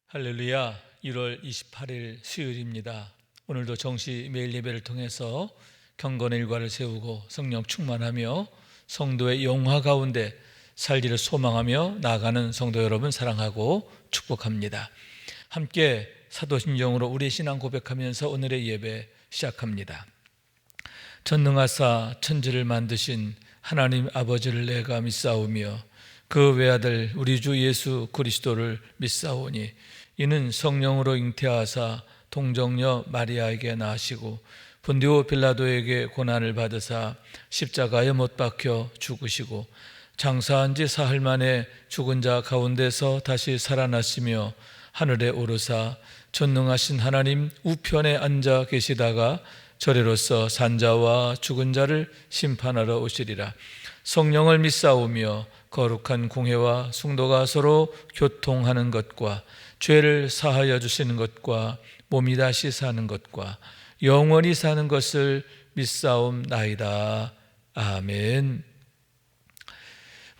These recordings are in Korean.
할렐루야. 1월 28일 수요일입니다. 오늘도 정시 매일 예배를 통해서 경건의 일과를 세우고 성령 충만하며 성도의 영화 가운데 살기를 소망하며 나아가는 성도 여러분 사랑하고 축복합니다. 함께 사도신경으로 우리의 신앙 고백하면서 오늘의 예배 시작합니다. 전능하사 천지를 만드신 하나님 아버지를 내가 믿사오며 그 외아들 우리 주 예수 그리스도를 믿사오니 이는 성령으로 잉태하사 동정녀 마리아에게 나시고 본디오 빌라도에게 고난을 받으사 십자가에 못 박혀 죽으시고 장사한 지 사흘 만에 죽은 자 가운데서 다시 살아나시며 하늘에 오르사 전능하신 하나님 우편에 앉아 계시다가 저리로서 산자와 죽은 자를 심판하러 오시리라. 성령을 믿사오며 거룩한 공회와 성도가 서로 교통하는 것과 죄를 사하여 주시는 것과 몸이 다시 사는 것과 영원히 사는 것을 믿사옵나이다. 아멘.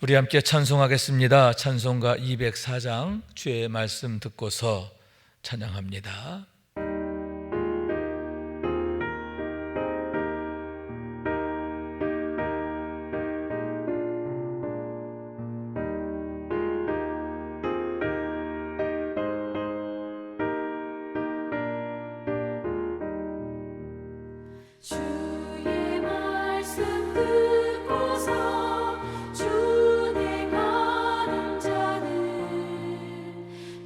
우리 함께 찬송하겠습니다. 찬송가 204장 주의 말씀 듣고서 찬양합니다. 주의 말씀 듣고서 준행하는 자는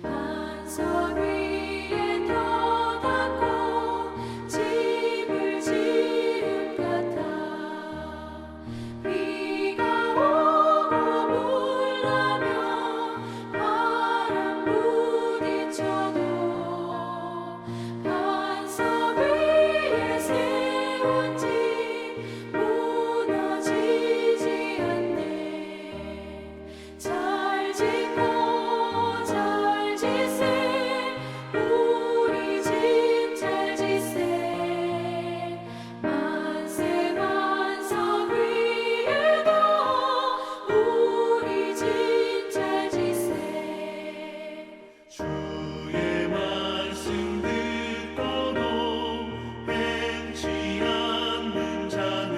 반석 위에 터닫고 집을 지은 같아. 비가 오고 물나며 바람 부딪혀도 반석 위에 세운 집 무너지지 않네. 잘 짓고 잘 지세 우리 집 잘 지세. 만세 반석 위에도 우리 집 잘 지세. 주의 말씀 듣고도 행치 않는 자는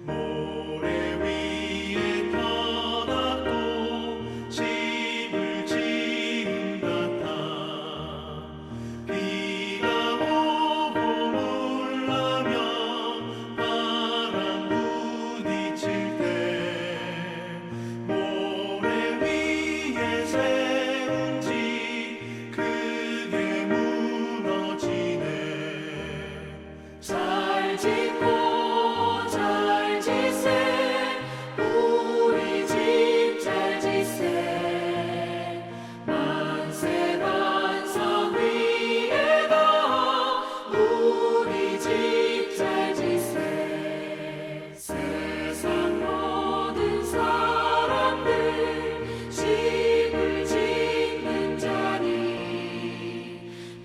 모래 위에 터닫고 집을 지은 같아. 비가 오고 물나며 바람 부딪힐 때 모래 위에 세운 집 크게 무너지네. 잘 짓고 잘 지세 우리 집 잘 지세. 만세 반석 위에도 우리 집 잘 지세. 세상 모든 사람들 집을 짓는 자니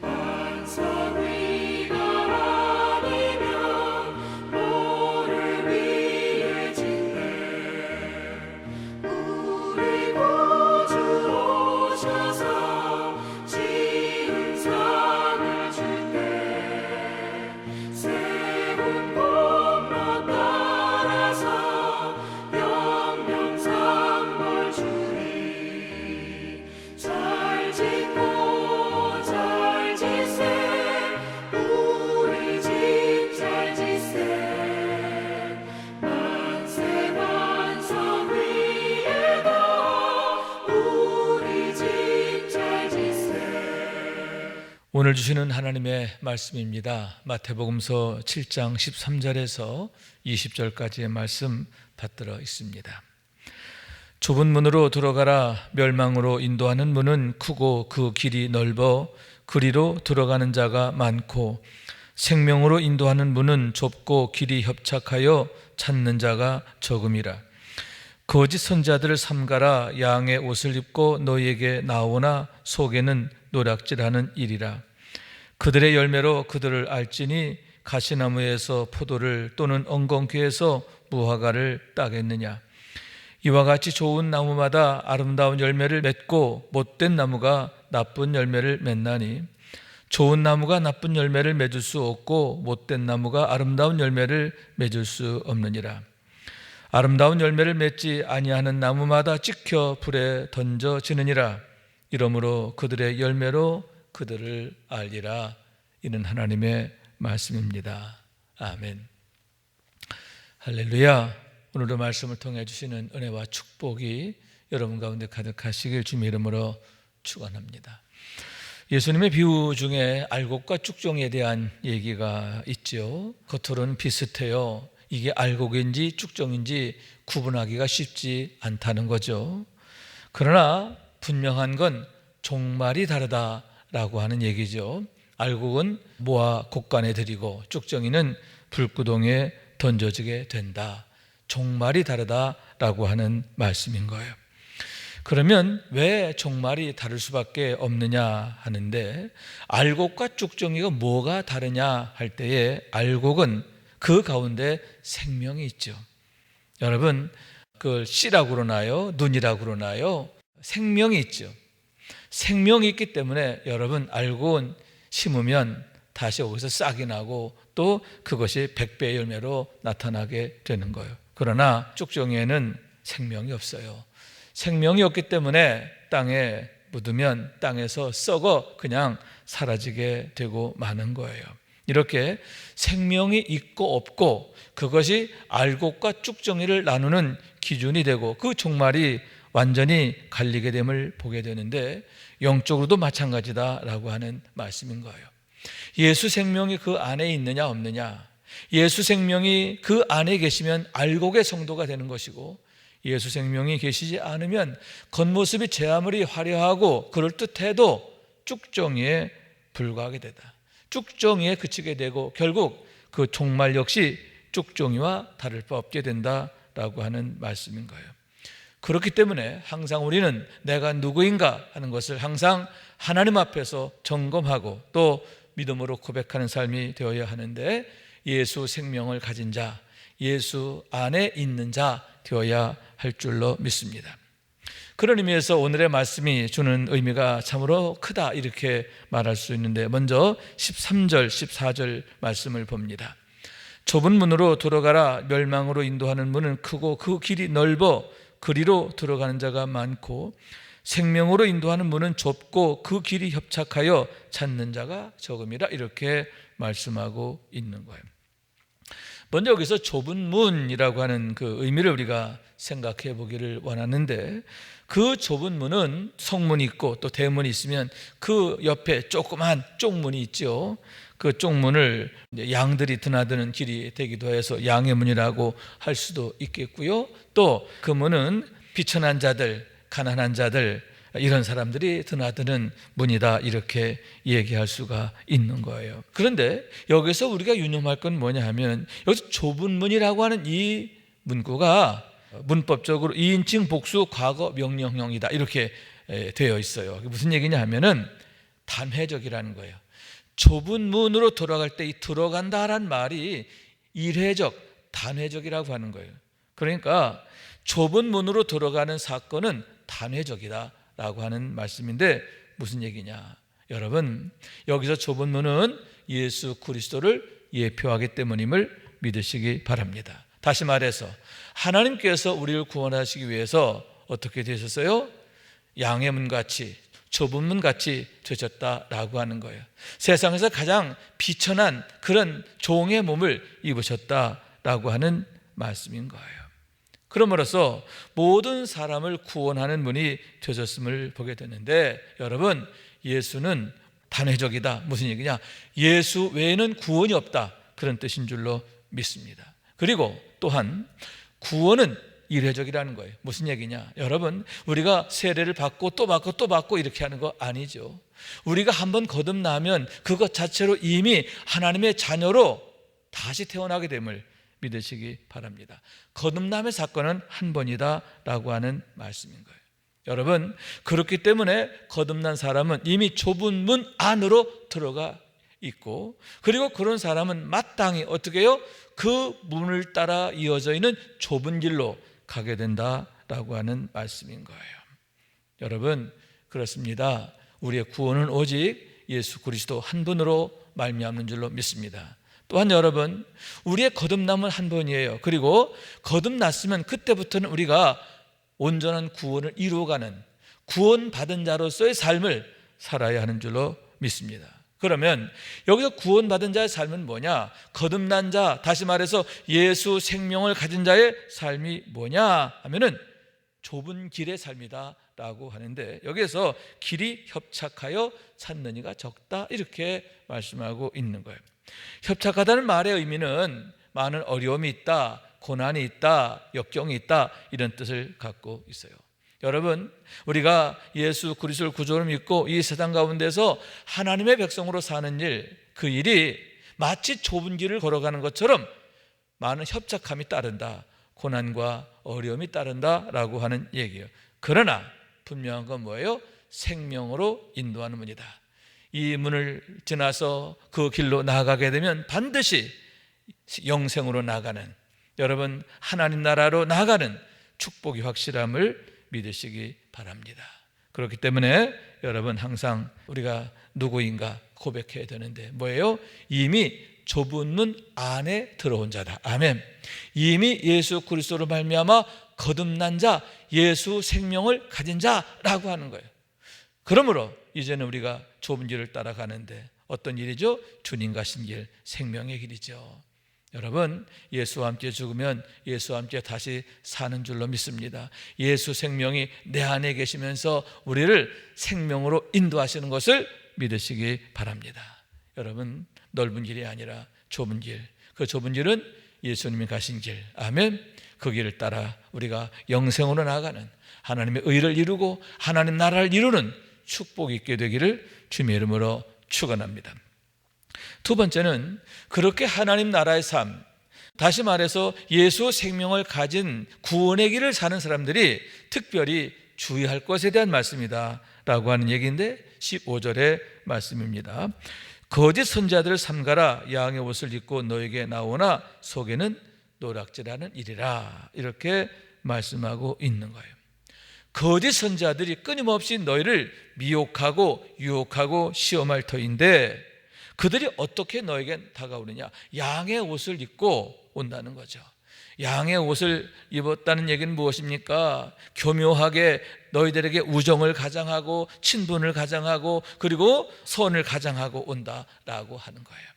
반석 위가 아니면 모래 위에 짓네. 우리 구주 오셔서 지은 상을 줄때 세운 공로 따라서 영영상벌 주리. 잘 짓고 잘 지세 우리 집 잘 지세. 만세 반석 위에도 우리 집 잘 지세. 오늘 주시는 하나님의 말씀입니다. 마태복음서 7장 13절에서 20절까지의 말씀 받들어 있습니다. 좁은 문으로 들어가라. 멸망으로 인도하는 문은 크고 그 길이 넓어 그리로 들어가는 자가 많고 생명으로 인도하는 문은 좁고 길이 협착하여 찾는 자가 적음이라. 거짓 선지자들을 삼가라. 양의 옷을 입고 너희에게 나오나 속에는 노략질하는 일이라. 그들의 열매로 그들을 알지니 가시나무에서 포도를 또는 엉겅퀴에서 무화과를 따겠느냐. 이와 같이 좋은 나무마다 아름다운 열매를 맺고 못된 나무가 나쁜 열매를 맺나니 좋은 나무가 나쁜 열매를 맺을 수 없고 못된 나무가 아름다운 열매를 맺을 수 없느니라. 아름다운 열매를 맺지 아니하는 나무마다 찍혀 불에 던져지느니라. 이러므로 그들의 열매로 그들을 알리라. 이는 하나님의 말씀입니다. 아멘. 할렐루야. 오늘도 말씀을 통해 주시는 은혜와 축복이 여러분 가운데 가득하시길 주님의 이름으로 축원합니다. 예수님의 비유 중에 알곡과 쭉종이에 대한 얘기가 있죠. 겉으로는 비슷해요. 이게 알곡인지 쭉종인지 구분하기가 쉽지 않다는 거죠. 그러나 분명한 건 종말이 다르다라고 하는 얘기죠. 알곡은 모아 곡간에 들이고 쭉종이는 불구덩이에 던져지게 된다. 종말이 다르다라고 하는 말씀인 거예요. 그러면 왜 종말이 다를 수밖에 없느냐 하는데, 알곡과 쭉종이가 뭐가 다르냐 할 때에 알곡은 그 가운데 생명이 있죠. 여러분, 그걸 씨라고 그러나요? 눈이라고 그러나요? 생명이 있죠. 생명이 있기 때문에 여러분, 알곡은 심으면 다시 거기서 싹이 나고 또 그것이 100배의 열매로 나타나게 되는 거예요. 그러나 쭉종이에는 생명이 없어요. 생명이 없기 때문에 땅에 묻으면 땅에서 썩어 그냥 사라지게 되고 마는 거예요. 이렇게 생명이 있고 없고 그것이 알곡과 쭉종이를 나누는 기준이 되고 그 종말이 완전히 갈리게 됨을 보게 되는데, 영적으로도 마찬가지다라고 하는 말씀인 거예요. 예수 생명이 그 안에 있느냐 없느냐, 예수 생명이 그 안에 계시면 알곡의 성도가 되는 것이고, 예수 생명이 계시지 않으면 겉모습이 제 아무리 화려하고 그럴듯해도 쭉종이에 불과하게 되다. 쭉종이에 그치게 되고 결국 그 종말 역시 쭉종이와 다를 바 없게 된다라고 하는 말씀인 거예요. 그렇기 때문에 항상 우리는 내가 누구인가 하는 것을 항상 하나님 앞에서 점검하고 또 믿음으로 고백하는 삶이 되어야 하는데, 예수 생명을 가진 자, 예수 안에 있는 자 되어야 할 줄로 믿습니다. 그런 의미에서 오늘의 말씀이 주는 의미가 참으로 크다 이렇게 말할 수 있는데, 먼저 13절 14절 말씀을 봅니다. 좁은 문으로 들어가라. 멸망으로 인도하는 문은 크고 그 길이 넓어 그리로 들어가는 자가 많고, 생명으로 인도하는 문은 좁고 그 길이 협착하여 찾는 자가 적음이라. 이렇게 말씀하고 있는 거예요. 먼저 여기서 좁은 문이라고 하는 그 의미를 우리가 생각해 보기를 원하는데, 그 좁은 문은 성문이 있고 또 대문이 있으면 그 옆에 조그만 쪽문이 있죠. 그 쪽문을 양들이 드나드는 길이 되기도 해서 양의 문이라고 할 수도 있겠고요. 또 그 문은 비천한 자들, 가난한 자들, 이런 사람들이 드나드는 문이다 이렇게 얘기할 수가 있는 거예요. 그런데 여기서 우리가 유념할 건 뭐냐 하면, 여기서 좁은 문이라고 하는 이 문구가 문법적으로 2인칭 복수 과거 명령형이다 이렇게 되어 있어요. 무슨 얘기냐 하면은 단회적이라는 거예요. 좁은 문으로 들어갈 때 이 들어간다라는 말이 일회적, 단회적이라고 하는 거예요. 그러니까 좁은 문으로 들어가는 사건은 단회적이다 라고 하는 말씀인데, 무슨 얘기냐? 여러분, 여기서 좁은 문은 예수 그리스도를 예표하기 때문임을 믿으시기 바랍니다. 다시 말해서 하나님께서 우리를 구원하시기 위해서 어떻게 되셨어요? 양의 문같이 좁은 문같이 되셨다라고 하는 거예요. 세상에서 가장 비천한 그런 종의 몸을 입으셨다라고 하는 말씀인 거예요. 그러므로서 모든 사람을 구원하는 분이 되셨음을 보게 되는데, 여러분, 예수는 단회적이다. 무슨 얘기냐? 예수 외에는 구원이 없다. 그런 뜻인 줄로 믿습니다. 그리고 또한 구원은 일회적이라는 거예요. 무슨 얘기냐? 여러분, 우리가 세례를 받고 또 받고 또 받고 이렇게 하는 거 아니죠. 우리가 한번 거듭나면 그것 자체로 이미 하나님의 자녀로 다시 태어나게 됨을 믿으시기 바랍니다. 거듭남의 사건은 한 번이다라고 하는 말씀인 거예요. 여러분, 그렇기 때문에 거듭난 사람은 이미 좁은 문 안으로 들어가 있고, 그리고 그런 사람은 마땅히 어떻게 해요? 그 문을 따라 이어져 있는 좁은 길로 가게 된다 된다라고 하는 말씀인 거예요. 여러분, 그렇습니다. 우리의 구원은 오직 예수 그리스도 한 분으로 말미암는 줄로 믿습니다. 또한 여러분, 우리의 거듭남은 한 번이에요. 그리고 거듭났으면 그때부터는 우리가 온전한 구원을 이루어가는 구원받은 자로서의 삶을 살아야 하는 줄로 믿습니다. 그러면 여기서 구원받은 자의 삶은 뭐냐? 거듭난 자, 다시 말해서 예수 생명을 가진 자의 삶이 뭐냐 하면은 좁은 길의 삶이다 라고 하는데, 여기에서 길이 협착하여 찾는 이가 적다 이렇게 말씀하고 있는 거예요. 협착하다는 말의 의미는 많은 어려움이 있다, 고난이 있다, 역경이 있다 이런 뜻을 갖고 있어요. 여러분, 우리가 예수 그리스도를 구주로 믿고 이 세상 가운데서 하나님의 백성으로 사는 일, 그 일이 마치 좁은 길을 걸어가는 것처럼 많은 협착함이 따른다, 고난과 어려움이 따른다라고 하는 얘기예요. 그러나 분명한 건 뭐예요? 생명으로 인도하는 문이다. 이 문을 지나서 그 길로 나아가게 되면 반드시 영생으로 나가는, 여러분 하나님 나라로 나가는 축복이 확실함을 믿으시기 바랍니다. 그렇기 때문에 여러분 항상 우리가 누구인가 고백해야 되는데 뭐예요? 이미 좁은 문 안에 들어온 자다. 아멘. 이미 예수 그리스도로 말미암아 거듭난 자, 예수 생명을 가진 자라고 하는 거예요. 그러므로 이제는 우리가 좁은 길을 따라가는데 어떤 일이죠? 주님 가신 길, 생명의 길이죠. 여러분, 예수와 함께 죽으면 예수와 함께 다시 사는 줄로 믿습니다. 예수 생명이 내 안에 계시면서 우리를 생명으로 인도하시는 것을 믿으시기 바랍니다. 여러분, 넓은 길이 아니라 좁은 길, 그 좁은 길은 예수님이 가신 길, 아멘. 그 길을 따라 우리가 영생으로 나아가는, 하나님의 의를 이루고 하나님 나라를 이루는 축복이 있게 되기를 주님의 이름으로 축원합니다. 두 번째는 그렇게 하나님 나라의 삶, 다시 말해서 예수 생명을 가진 구원의 길을 사는 사람들이 특별히 주의할 것에 대한 말씀이다 라고 하는 얘기인데 15절의 말씀입니다. 거짓 선지자들을 삼가라. 양의 옷을 입고 너에게 나오나 속에는 노략질하는 일이라, 이렇게 말씀하고 있는 거예요. 거짓 선지자들이 끊임없이 너희를 미혹하고 유혹하고 시험할 터인데 그들이 어떻게 너에게 다가오느냐? 양의 옷을 입고 온다는 거죠. 양의 옷을 입었다는 얘기는 무엇입니까? 교묘하게 너희들에게 우정을 가장하고 친분을 가장하고 그리고 선을 가장하고 온다라고 하는 거예요.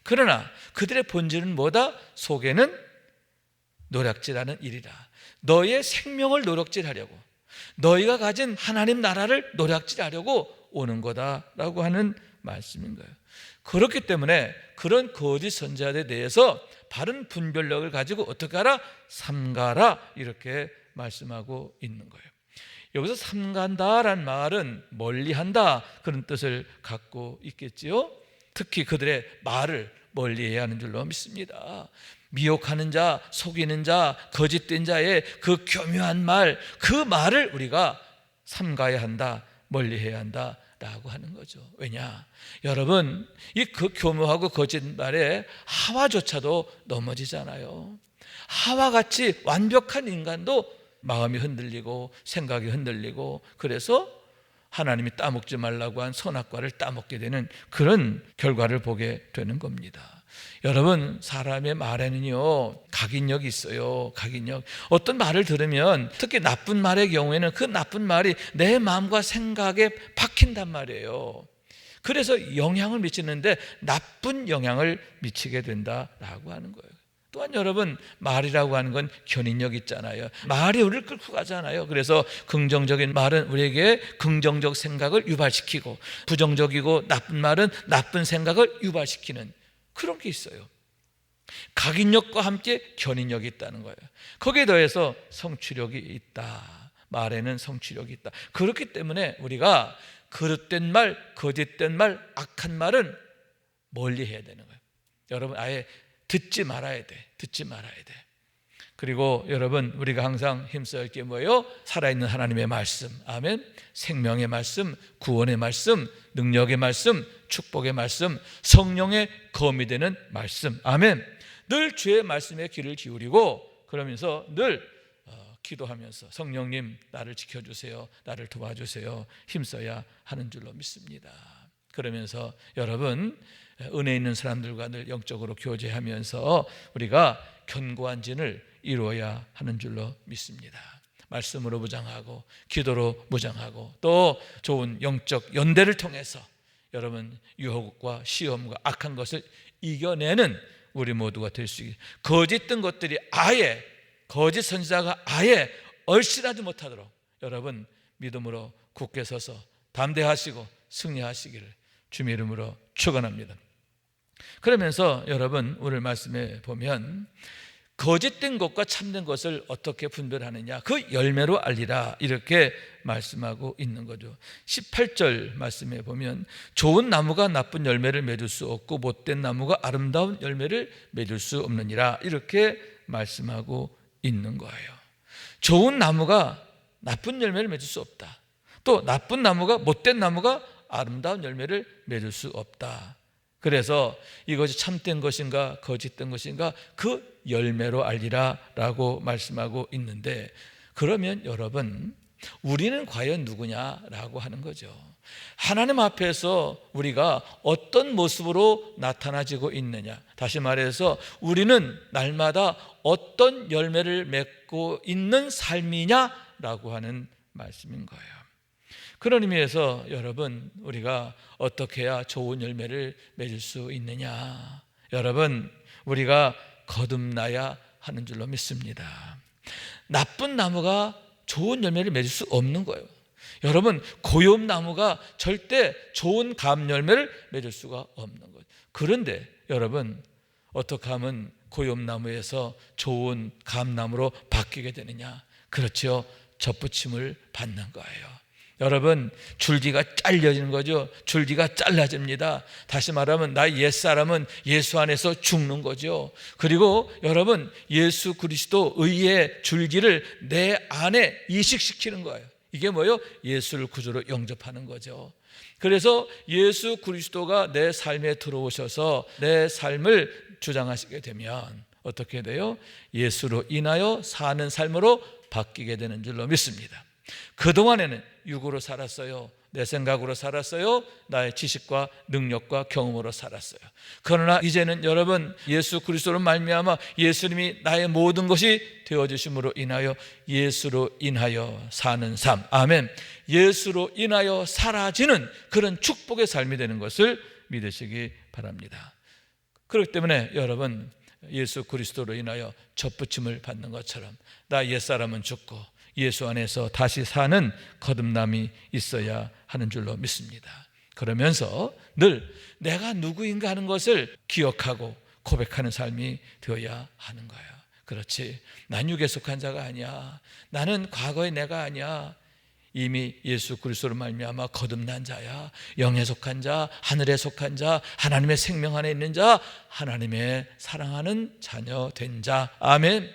그러나 그들의 본질은 뭐다? 속에는 노략질하는 일이라. 너의 생명을 노략질하려고, 너희가 가진 하나님 나라를 노략질하려고 오는 거다라고 하는 말씀인 거예요. 그렇기 때문에 그런 거짓 선지자들에 대해서 바른 분별력을 가지고 어떻게 하라? 삼가라, 이렇게 말씀하고 있는 거예요. 여기서 삼간다라는 말은 멀리한다 그런 뜻을 갖고 있겠지요. 특히 그들의 말을 멀리해야 하는 줄로 믿습니다. 미혹하는 자, 속이는 자, 거짓된 자의 그 교묘한 말, 그 말을 우리가 삼가야 한다, 멀리해야 한다 라고 하는 거죠. 왜냐? 여러분, 이 그 교묘하고 거짓말에 하와조차도 넘어지잖아요. 하와같이 완벽한 인간도 마음이 흔들리고 생각이 흔들리고, 그래서 하나님이 따먹지 말라고 한 선악과를 따먹게 되는 그런 결과를 보게 되는 겁니다. 여러분, 사람의 말에는요 각인력이 있어요. 각인력. 어떤 말을 들으면, 특히 나쁜 말의 경우에는 그 나쁜 말이 내 마음과 생각에 박힌단 말이에요. 그래서 영향을 미치는데 나쁜 영향을 미치게 된다라고 하는 거예요. 또한 여러분, 말이라고 하는 건 견인력 있잖아요. 말이 우리를 끌고 가잖아요. 그래서 긍정적인 말은 우리에게 긍정적 생각을 유발시키고, 부정적이고 나쁜 말은 나쁜 생각을 유발시키는 그런 게 있어요. 각인력과 함께 견인력이 있다는 거예요. 거기에 더해서 성취력이 있다. 말에는 성취력이 있다. 그렇기 때문에 우리가 그릇된 말, 거짓된 말, 악한 말은 멀리 해야 되는 거예요. 여러분, 아예 듣지 말아야 돼. 듣지 말아야 돼. 그리고 여러분, 우리가 항상 힘써야 할 게 뭐예요? 살아있는 하나님의 말씀, 아멘. 생명의 말씀, 구원의 말씀, 능력의 말씀, 축복의 말씀, 성령의 검이 되는 말씀, 아멘. 늘 주의 말씀에 귀를 기울이고, 그러면서 늘 기도하면서 성령님 나를 지켜주세요, 나를 도와주세요 힘써야 하는 줄로 믿습니다. 그러면서 여러분 은혜 있는 사람들과 늘 영적으로 교제하면서 우리가 견고한 진을 이루어야 하는 줄로 믿습니다. 말씀으로 무장하고 기도로 무장하고 또 좋은 영적 연대를 통해서 여러분 유혹과 시험과 악한 것을 이겨내는 우리 모두가 될 수 있게, 거짓된 것들이 아예, 거짓 선지자가 아예 얼씬하지 못하도록 여러분 믿음으로 굳게 서서 담대하시고 승리하시기를 주님의 이름으로 축원합니다. 그러면서 여러분 오늘 말씀에 보면 거짓된 것과 참된 것을 어떻게 분별하느냐, 그 열매로 알리라 이렇게 말씀하고 있는 거죠. 18절 말씀에 보면 좋은 나무가 나쁜 열매를 맺을 수 없고 못된 나무가 아름다운 열매를 맺을 수 없느니라 이렇게 말씀하고 있는 거예요. 좋은 나무가 나쁜 열매를 맺을 수 없다. 또 나쁜 나무가, 못된 나무가 아름다운 열매를 맺을 수 없다. 그래서 이것이 참된 것인가 거짓된 것인가 그 열매로 알리라 라고 말씀하고 있는데, 그러면 여러분 우리는 과연 누구냐라고 하는 거죠. 하나님 앞에서 우리가 어떤 모습으로 나타나지고 있느냐, 다시 말해서 우리는 날마다 어떤 열매를 맺고 있는 삶이냐라고 하는 말씀인 거예요. 그런 의미에서 여러분 우리가 어떻게 해야 좋은 열매를 맺을 수 있느냐, 여러분 우리가 거듭나야 하는 줄로 믿습니다. 나쁜 나무가 좋은 열매를 맺을 수 없는 거예요. 여러분 고엽나무가 절대 좋은 감 열매를 맺을 수가 없는 거예요. 그런데 여러분 어떻게 하면 고엽나무에서 좋은 감나무로 바뀌게 되느냐? 그렇죠, 접붙임을 받는 거예요. 여러분 줄기가 잘려지는 거죠. 줄기가 잘라집니다. 다시 말하면 나의 옛사람은 예수 안에서 죽는 거죠. 그리고 여러분 예수 그리스도 의의 줄기를 내 안에 이식시키는 거예요. 이게 뭐예요? 예수를 구주로 영접하는 거죠. 그래서 예수 그리스도가 내 삶에 들어오셔서 내 삶을 주장하시게 되면 어떻게 돼요? 예수로 인하여 사는 삶으로 바뀌게 되는 줄로 믿습니다. 그동안에는 육으로 살았어요. 내 생각으로 살았어요. 나의 지식과 능력과 경험으로 살았어요. 그러나 이제는 여러분 예수 그리스도로 말미암아 예수님이 나의 모든 것이 되어주심으로 인하여 예수로 인하여 사는 삶, 아멘, 예수로 인하여 사라지는 그런 축복의 삶이 되는 것을 믿으시기 바랍니다. 그렇기 때문에 여러분 예수 그리스도로 인하여 접붙임을 받는 것처럼 나 옛사람은 죽고 예수 안에서 다시 사는 거듭남이 있어야 하는 줄로 믿습니다. 그러면서 늘 내가 누구인가 하는 것을 기억하고 고백하는 삶이 되어야 하는 거예요. 그렇지, 난 육에 속한 자가 아니야, 나는 과거의 내가 아니야, 이미 예수 그리스도로 말미암아 거듭난 자야, 영에 속한 자, 하늘에 속한 자, 하나님의 생명 안에 있는 자, 하나님의 사랑하는 자녀 된 자, 아멘.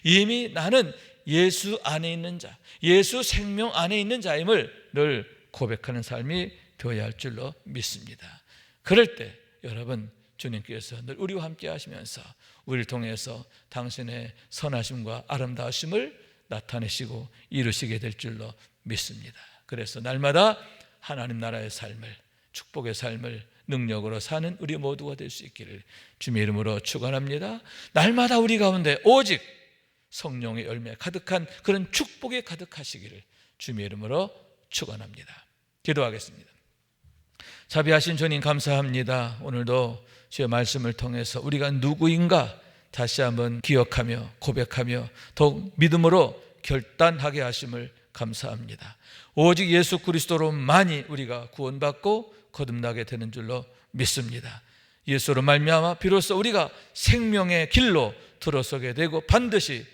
이미 나는 예수 안에 있는 자, 예수 생명 안에 있는 자임을 늘 고백하는 삶이 되어야 할 줄로 믿습니다. 그럴 때 여러분 주님께서 늘 우리와 함께 하시면서 우리를 통해서 당신의 선하심과 아름다우심을 나타내시고 이루시게 될 줄로 믿습니다. 그래서 날마다 하나님 나라의 삶을, 축복의 삶을 능력으로 사는 우리 모두가 될 수 있기를 주님의 이름으로 축원합니다. 날마다 우리 가운데 오직 성령의 열매 가득한 그런 축복이 가득하시기를 주님의 이름으로 축원합니다. 기도하겠습니다. 자비하신 주님 감사합니다. 오늘도 주의 말씀을 통해서 우리가 누구인가 다시 한번 기억하며 고백하며 더욱 믿음으로 결단하게 하심을 감사합니다. 오직 예수 그리스도로만이 우리가 구원받고 거듭나게 되는 줄로 믿습니다. 예수로 말미암아 비로소 우리가 생명의 길로 들어서게 되고 반드시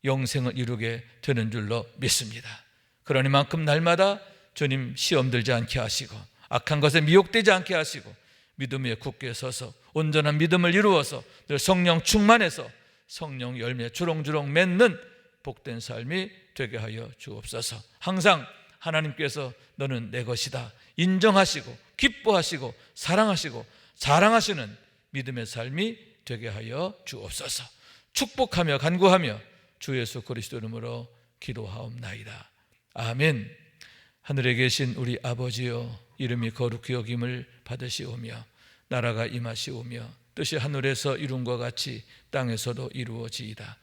영생을 이루게 되는 줄로 믿습니다. 그러니만큼 날마다 주님 시험 들지 않게 하시고 악한 것에 미혹되지 않게 하시고 믿음 위에 굳게 서서 온전한 믿음을 이루어서 늘 성령 충만해서 성령 열매 주렁주렁 맺는 복된 삶이 되게 하여 주옵소서. 항상 하나님께서 너는 내 것이다 인정하시고 기뻐하시고 사랑하시고 자랑하시는 믿음의 삶이 되게 하여 주옵소서. 축복하며 간구하며 주 예수 그리스도 이름으로 기도하옵나이다. 아멘. 하늘에 계신 우리 아버지여, 이름이 거룩히 여김을 받으시오며 나라가 임하시오며 뜻이 하늘에서 이룬 것 같이 땅에서도 이루어지이다.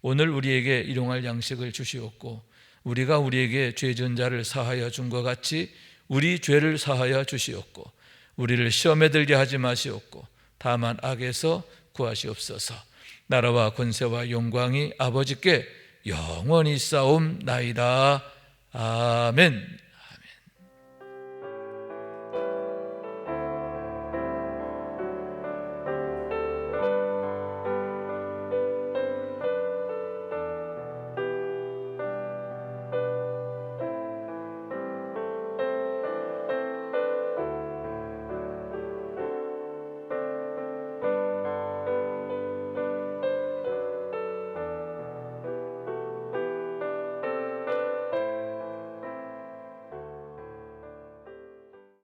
오늘 우리에게 일용할 양식을 주시옵고 우리가 우리에게 죄진 자를 사하여 준 것 같이 우리 죄를 사하여 주시옵고 우리를 시험에 들게 하지 마시옵고 다만 악에서 구하시옵소서. 나라와 권세와 영광이 아버지께 영원히 있사옵나이다. 아멘.